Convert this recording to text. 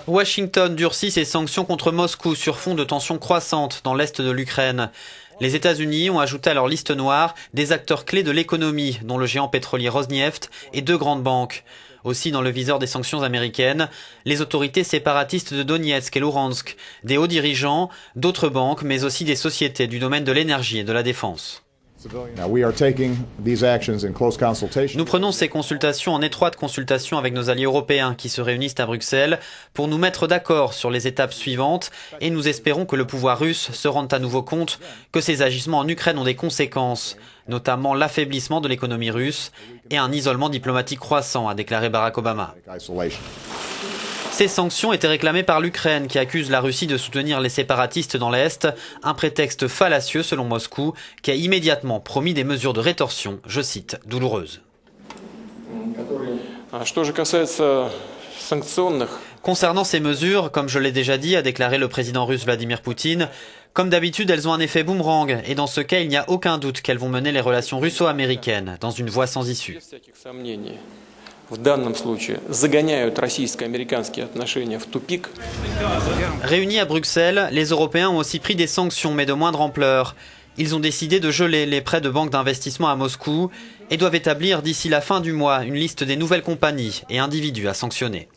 Washington durcit ses sanctions contre Moscou sur fond de tensions croissantes dans l'est de l'Ukraine. Les États-Unis ont ajouté à leur liste noire des acteurs clés de l'économie, dont le géant pétrolier Rosneft et 2 grandes banques. Aussi dans le viseur des sanctions américaines, les autorités séparatistes de Donetsk et Luhansk, des hauts dirigeants, d'autres banques, mais aussi des sociétés du domaine de l'énergie et de la défense. Nous prenons ces consultations en étroite consultation avec nos alliés européens qui se réunissent à Bruxelles pour nous mettre d'accord sur les étapes suivantes et nous espérons que le pouvoir russe se rende à nouveau compte que ces agissements en Ukraine ont des conséquences, notamment l'affaiblissement de l'économie russe et un isolement diplomatique croissant, a déclaré Barack Obama. Ces sanctions étaient réclamées par l'Ukraine qui accuse la Russie de soutenir les séparatistes dans l'Est, un prétexte fallacieux selon Moscou qui a immédiatement promis des mesures de rétorsion, je cite, douloureuses. Concernant ces mesures, comme je l'ai déjà dit, a déclaré le président russe Vladimir Poutine, comme d'habitude elles ont un effet boomerang et dans ce cas il n'y a aucun doute qu'elles vont mener les relations russo-américaines dans une voie sans issue. Réunis à Bruxelles, les Européens ont aussi pris des sanctions, mais de moindre ampleur. Ils ont décidé de geler les prêts de banques d'investissement à Moscou et doivent établir d'ici la fin du mois une liste des nouvelles compagnies et individus à sanctionner.